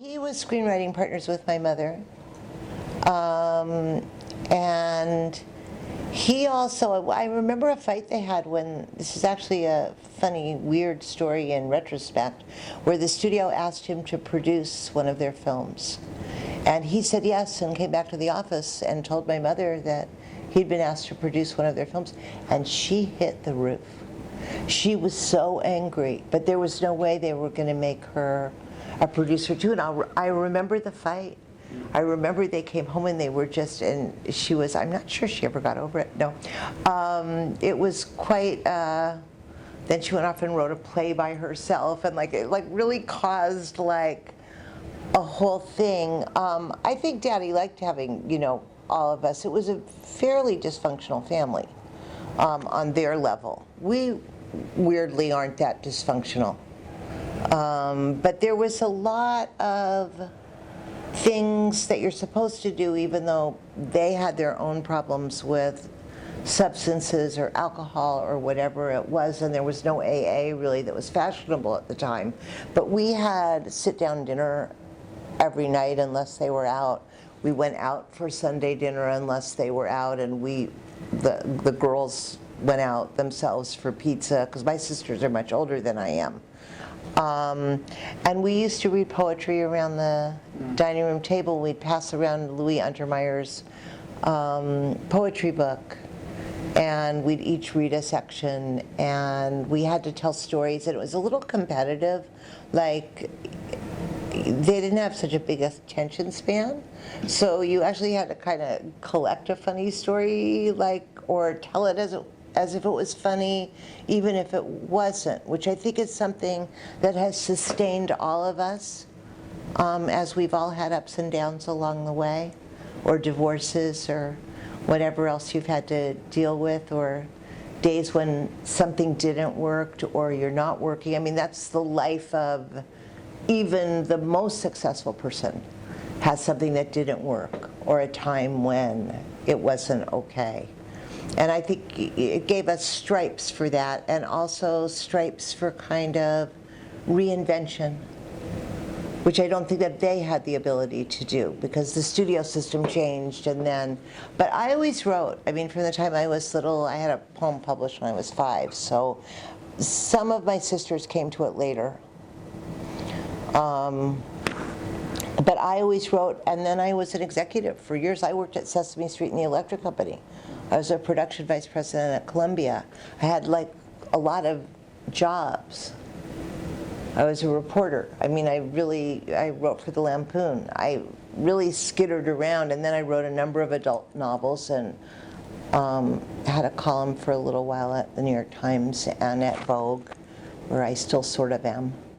He was screenwriting partners with my mother. And he also, I remember a fight they had when, this is actually a funny, weird story in retrospect, where the studio asked him to produce one of their films. And he said yes and came back to the office and told my mother that he'd been asked to produce one of their films, and she hit the roof. She was so angry, but there was no way they were going to make her a producer too. And I remember the fight. I remember they came home and they were just, and she was, I'm not sure she ever got over it, no. It was quite, then she went off and wrote a play by herself, and it really caused like a whole thing. I think Daddy liked having, all of us. It was a fairly dysfunctional family on their level. We weirdly aren't that dysfunctional. But there was a lot of things that you're supposed to do, even though they had their own problems with substances or alcohol or whatever it was, and there was no AA really that was fashionable at the time. But we had sit-down dinner every night unless they were out. We went out for Sunday dinner unless they were out, and the girls went out themselves for pizza, because my sisters are much older than I am. And we used to read poetry around the dining room table. We'd pass around Louis Untermeyer's poetry book, and we'd each read a section, and we had to tell stories, and it was a little competitive. Like, they didn't have such a big attention span, so you actually had to kind of collect a funny story, or tell it as if it was funny, even if it wasn't, which I think is something that has sustained all of us, as we've all had ups and downs along the way, or divorces, or whatever else you've had to deal with, or days when something didn't work, or you're not working. I mean, that's the life of even the most successful person, has something that didn't work, or a time when it wasn't okay. And I think it gave us stripes for that, and also stripes for kind of reinvention, which I don't think that they had the ability to do, because the studio system changed. And then, but I always wrote. I mean, from the time I was little, I had a poem published when I was 5, so some of my sisters came to it later. But I always wrote, and then I was an executive. For years, I worked at Sesame Street and the Electric Company. I was a production vice president at Columbia. I had a lot of jobs. I was a reporter. I mean, I wrote for the Lampoon. I really skittered around, and then I wrote a number of adult novels, and had a column for a little while at the New York Times and at Vogue, where I still sort of am.